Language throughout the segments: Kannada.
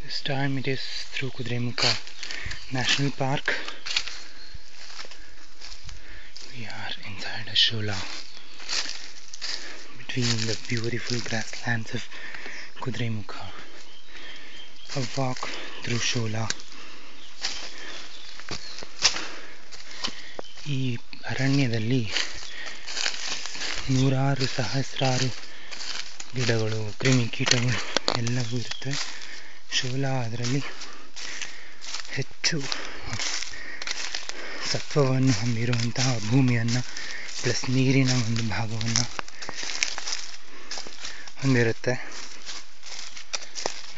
This time it is through Kudremukha National Park. We are inside a shola between the beautiful grasslands of Kudremukha. A walk through shola. ಈ ಅರಣ್ಯದಲ್ಲಿ ನೂರಾರು ಸಹಸ್ರಾರು ಗಿಡಗಳು, ಕ್ರಿಮಿಕೀಟಗಳು ಎಲ್ಲವೂ ಇರುತ್ತವೆ. ಶೋಲಾ ಅದರಲ್ಲಿ ಹೆಚ್ಚು ಸತ್ವವನ್ನು ಹೊಂದಿರುವಂತಹ ಭೂಮಿಯನ್ನು ಪ್ಲಸ್ ನೀರಿನ ಒಂದು ಭಾಗವನ್ನು ಹೊಂದಿರುತ್ತೆ.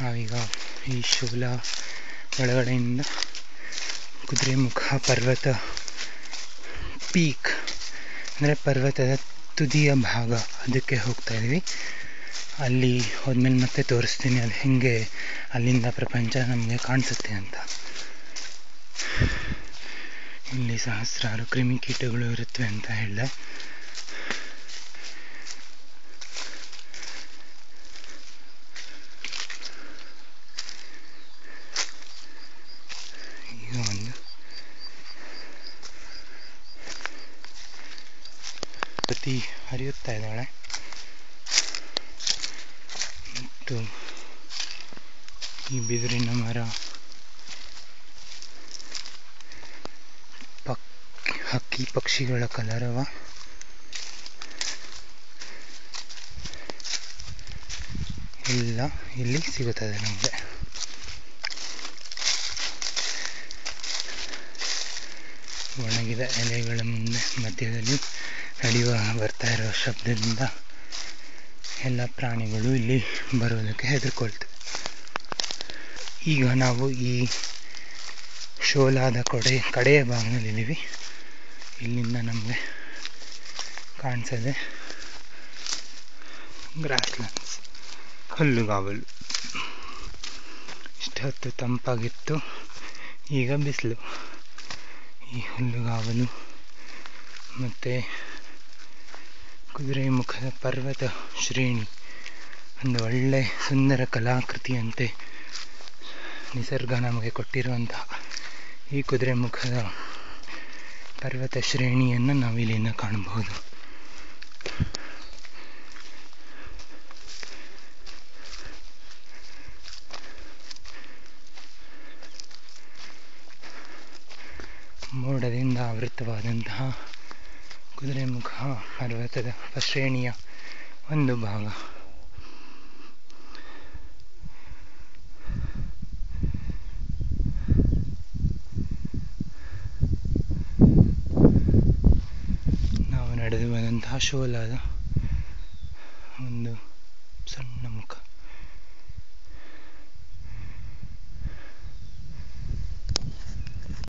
ನಾವೀಗ ಈ ಶೋಲಾ ಒಳಗಡೆಯಿಂದ ಕುದುರೆಮುಖ ಪರ್ವತ ಪೀಕ್ ಅಂದರೆ ಪರ್ವತದ ತುದಿಯ ಭಾಗ, ಅದಕ್ಕೆ ಹೋಗ್ತಾ ಇದ್ದೀವಿ. ಅಲ್ಲಿ ಹೋದ್ಮೇಲೆ ಮತ್ತೆ ತೋರಿಸ್ತೀನಿ ಅದು ಹೆಂಗೆ ಅಲ್ಲಿಂದ ಪ್ರಪಂಚ ನಮಗೆ ಕಾಣಿಸುತ್ತೆ ಅಂತ. ಇಲ್ಲಿ ಸಹಸ್ರಾರು ಕ್ರಿಮಿಕೀಟಗಳು ಇರುತ್ತವೆ ಅಂತ ಹೇಳಿದೆ. ಈಗ ಒಂದು ಪ್ರತಿ ಹರಿಯುತ್ತಾ ಇದ್ದಾಳೆ ಮತ್ತು ಈ ಬಿದಿರಿನ ಮರ, ಹಕ್ಕಿ ಪಕ್ಷಿಗಳ ಕಲರವ ಎಲ್ಲ ಇಲ್ಲಿ ಸಿಗುತ್ತದೆ ನಮಗೆ. ಒಣಗಿದ ಎಲೆಗಳ ಮುಂದೆ ಮಧ್ಯದಲ್ಲಿ ಬರ್ತಾ ಇರೋ ಶಬ್ದದಿಂದ ಎಲ್ಲ ಪ್ರಾಣಿಗಳು ಇಲ್ಲಿ ಬರೋದಕ್ಕೆ ಹೆದರ್ಕೊಳ್ತವೆ. ಈಗ ನಾವು ಈ ಶೋಲಾದ ಕಡೆಯ ಭಾಗದಲ್ಲಿದ್ದೀವಿ. ಇಲ್ಲಿಂದ ನಮಗೆ ಕಾಣಿಸದೆ ಗ್ರಾಸ್ಲ್ಯಾಂಡ್ಸ್, ಹುಲ್ಲುಗಾವಲು. ಇಷ್ಟೊತ್ತು ತಂಪಾಗಿತ್ತು, ಈಗ ಬಿಸಿಲು. ಈ ಹುಲ್ಲುಗಾವಲು ಮತ್ತು ಕುದುರೆಮುಖದ ಪರ್ವತ ಶ್ರೇಣಿ ಒಂದು ಒಳ್ಳೆ ಸುಂದರ ಕಲಾಕೃತಿಯಂತೆ ನಿಸರ್ಗ ನಮಗೆ ಕೊಟ್ಟಿರುವಂತಹ ಈ ಕುದುರೆಮುಖದ ಪರ್ವತ ಶ್ರೇಣಿಯನ್ನು ನಾವು ಇಲ್ಲಿಂದ ಕಾಣಬಹುದು. ಮೋಡದಿಂದ ಆವೃತವಾದಂತಹ ಕುದುರೆಮುಖ ಪರ್ವತದ ಶ್ರೇಣಿಯ ಒಂದು ಭಾಗ. ನಾವು ನಡೆದು ಬಂದಂತಹ ಶೋಲಾದ ಒಂದು ಸಣ್ಣ ಮುಖ.